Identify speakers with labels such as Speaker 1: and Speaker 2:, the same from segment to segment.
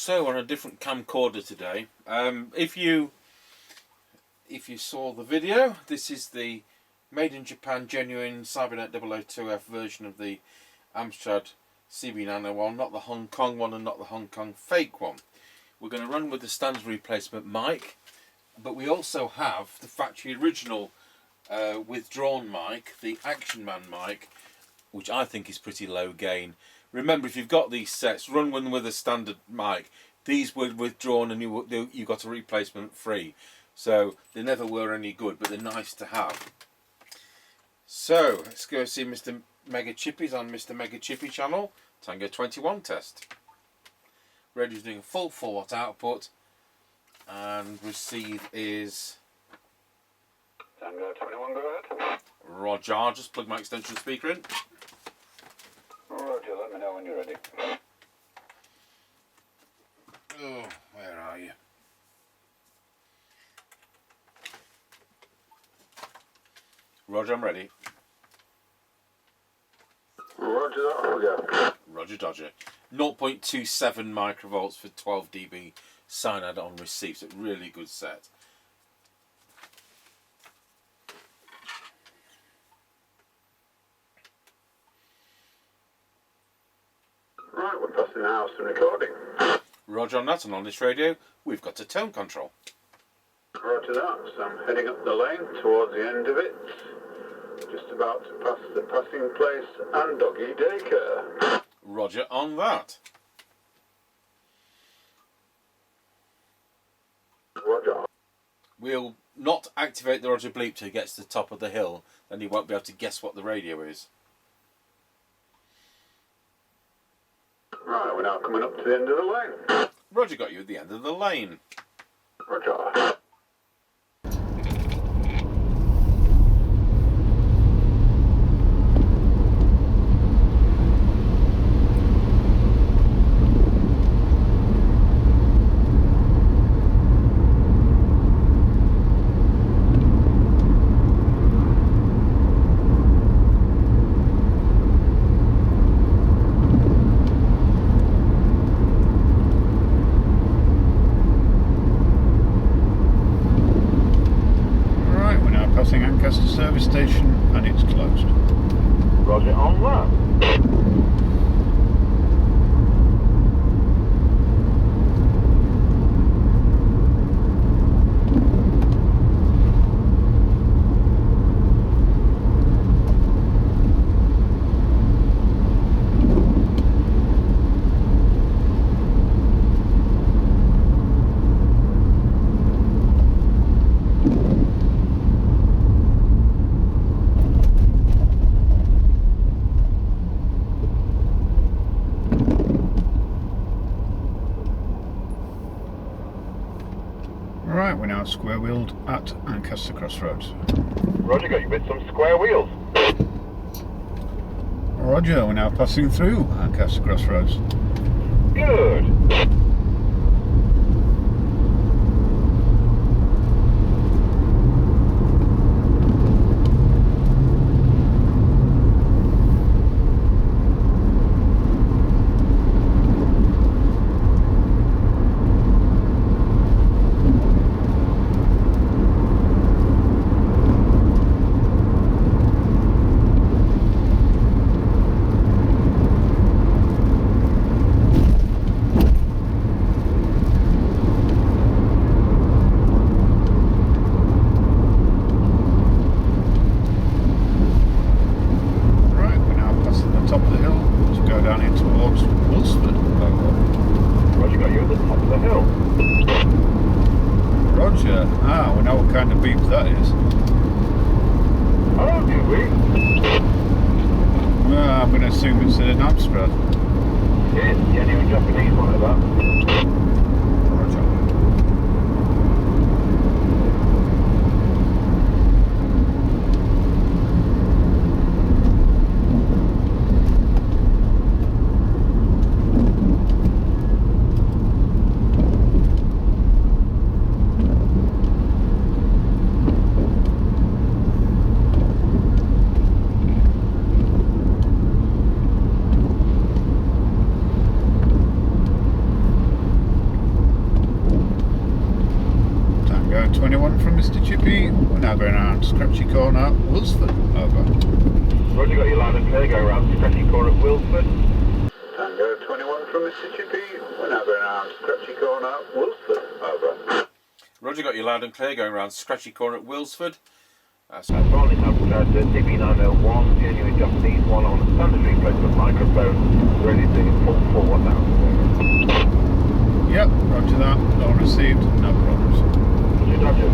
Speaker 1: So we're on a different camcorder today. If you saw the video, this is the made in Japan genuine Cybernet 002F version of the Amstrad CB901, not the Hong Kong one and not the Hong Kong fake one. We're going to run with the standard replacement mic, but we also have the factory original withdrawn mic, the Action Man mic, which I think is pretty low gain. Remember, if you've got these sets, run one with a standard mic. These were withdrawn and you got a replacement free. So they never were any good, but they're nice to have. So let's go see Mr. Mega Chippie's on Mr. Mega Chippie channel. Tango 21 test. Radio's doing a full 4 watt output, and receive is
Speaker 2: Tango 21, go ahead.
Speaker 1: Roger. I'll just plug my extension speaker in.
Speaker 2: Roger, let me know when you're ready.
Speaker 1: Oh, where are you? Roger, I'm ready.
Speaker 2: Roger that, off we go.
Speaker 1: Roger Dodger. 0.27 microvolts for 12 dB cyanide on receive, so really good set.
Speaker 2: Right, we're passing the house and recording.
Speaker 1: Roger on that, and on this radio we've got a tone control.
Speaker 2: Roger that, so I'm heading up the lane towards the end of it. Just about to pass the passing place and doggy daycare.
Speaker 1: Roger on that.
Speaker 2: Roger.
Speaker 1: We'll not activate the Roger bleep till he gets to the top of the hill, then he won't be able to guess what the radio is.
Speaker 2: Right, we're now coming up to the end of the lane.
Speaker 1: Roger got you at the end of the lane.
Speaker 2: Roger.
Speaker 3: Service station, and it's closed.
Speaker 2: Roger on that.
Speaker 3: Right, we're now square wheeled at Ancaster Crossroads.
Speaker 2: Roger, got you with some square wheels.
Speaker 3: Roger, we're now passing through Ancaster Crossroads.
Speaker 2: Good.
Speaker 3: Ah, we know what kind of beep that is.
Speaker 2: Oh, do we?
Speaker 3: Well, I'm going to assume it's an Amstrad.
Speaker 2: It is, genuine Japanese one of that.
Speaker 3: Roger. 21 from Mr. Chippie. We're now going around Scratchy Corner, Wilsford. Over.
Speaker 2: Roger, got you loud and clear. Go around Scratchy Corner at Wilsford. Tango 21 from Mr. Chippie. We're now going around Scratchy Corner, Wilsford. Over.
Speaker 1: Roger, got you loud and clear. Going around Scratchy Corner at Wilsford.
Speaker 2: Finally, Amstrad CB901, genuine Japanese one on a standard replacement microphone, ready to full forward now.
Speaker 3: Yep, roger that. All received, no problems.
Speaker 2: Roger.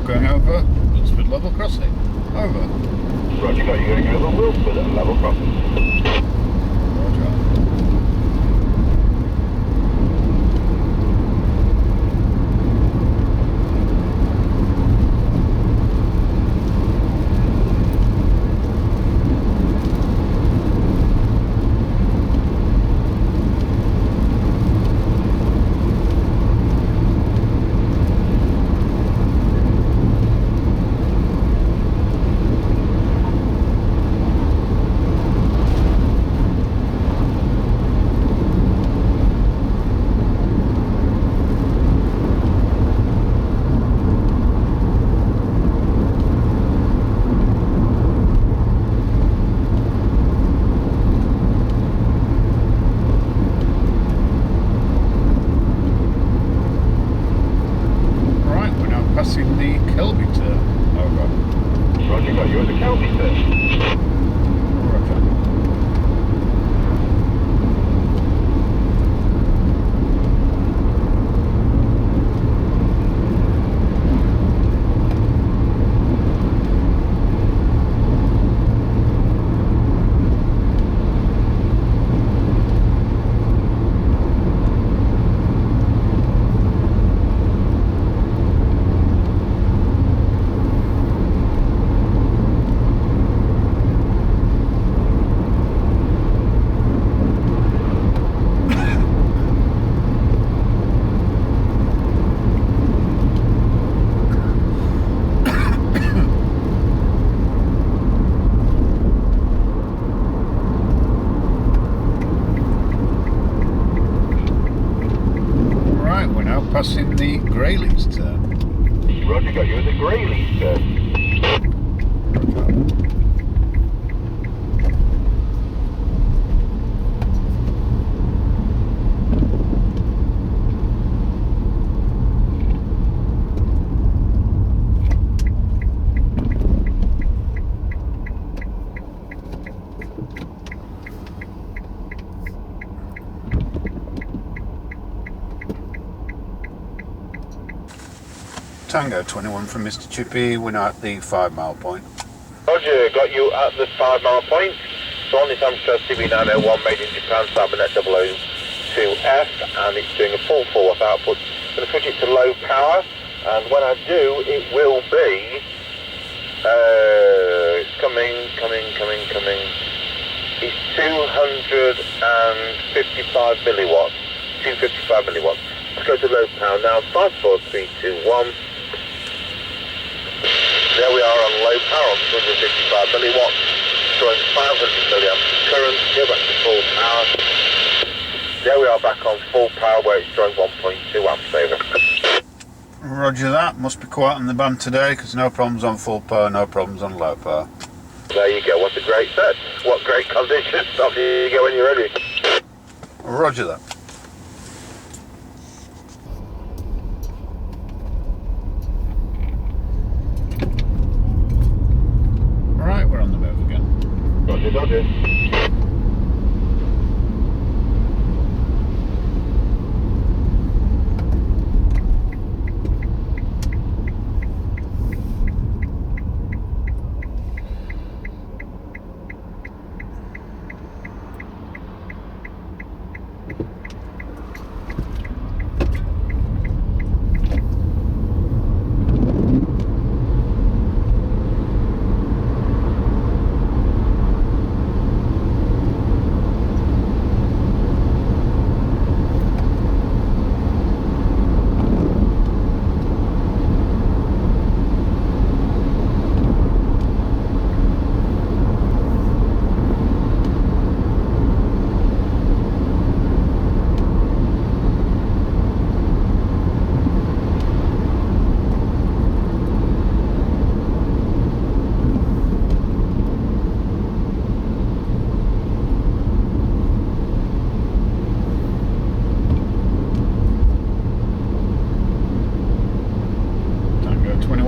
Speaker 3: Going over Wilsford level crossing. Over.
Speaker 2: Roger, got you going over Wilsford at level crossing.
Speaker 3: Roger. Passing the Kelby turn. Over.
Speaker 2: Roger, got you at the Kelby turn.
Speaker 3: Roger. Passing the Greyleys turn.
Speaker 2: Roger, got you at the Greyleys turn.
Speaker 3: Tango 21 from Mr. Chippie. We're now at the 5 mile point.
Speaker 2: Roger, got you at the 5 mile point. So on this Amstrad CB901 made in Japan, Cybernet 002F, and it's doing a full forward output. I'm going to switch it to low power, and when I do, it will be, it's coming. It's 255 milliwatts. 255 milliwatts. Let's go to low power now. 5, 4, 3, 2, 1. There we are on low power on 255 milliwatts, drawing 500 milliamps of current. Go back to full power. There we are back on full power where it's drawing 1.2 amps over.
Speaker 3: Roger that. Must be quiet on the band today because no problems on full power, no problems on low power.
Speaker 2: There you go. What a great set. What great conditions. Off you go when you're ready.
Speaker 3: Roger that. Right, we're on the move again.
Speaker 2: Roger, Roger.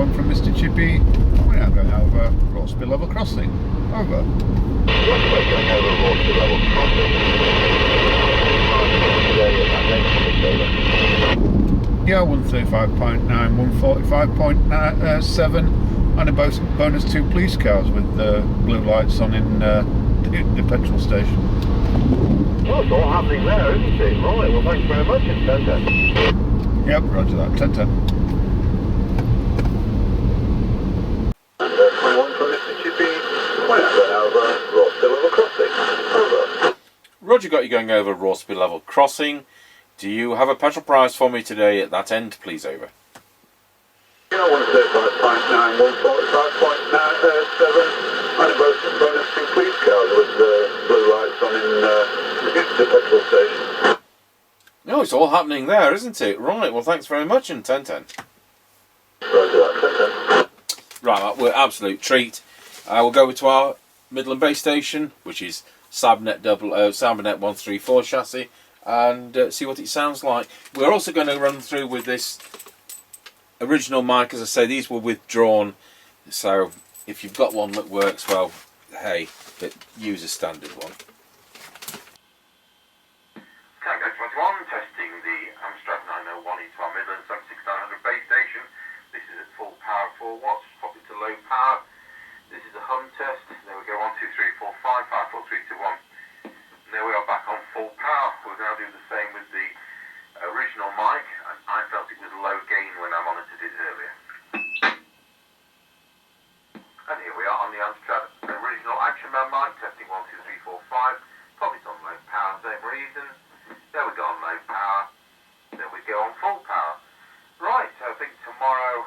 Speaker 3: one from Mr. Chippie. We're now going over Rawsby Level Crossing. Over.
Speaker 2: Going over Rawsby Level Crossing.
Speaker 3: Yeah, 135.9, 145.7, and a bonus 2 police cars with blue lights on in the petrol station.
Speaker 2: Well, it's all happening there, isn't it? Right, well, thanks very much, it's 10-10.
Speaker 3: Yep, roger that, 10-10.
Speaker 2: And 21 from Mr. Chippie, we're now going over Rawsby Level Crossing. Over.
Speaker 1: Roger, got you going over Rawsby Level Crossing. Do you have a petrol price for me today at that end, please? Over.
Speaker 2: Yeah, 135.9, 145.7, and a bonus 2 police cars with blue lights on in the petrol station.
Speaker 1: No, it's all happening there, isn't it? Right, well, thanks very much, and 10-10.
Speaker 2: Roger that, 10-10.
Speaker 1: Right, well, we're an absolute treat. We'll go to our Midland base station, which is Cybernet 134 chassis, and see what it sounds like. We're also going to run through with this original mic. As I say, these were withdrawn, so if you've got one that works, well, hey, but use a standard one.
Speaker 2: Tango 21, testing the Amstrad 901 into our Midland 76900 base station. This is at full power, 4 watts, pop it to low power. This is a hum test. There we go, 1, 2, 3, 4, 5, 5, 4, 3, 2, 1. And there we are back on full power. We'll now do the same with the original mic, and I felt it was low gain when I monitored it earlier. And here we are on the Amstrad original Action Man mic, testing 1, 2, 3, 4, 5. Pop it on low power, same reason. There we go on low power. There we go on full power. Right, I think tomorrow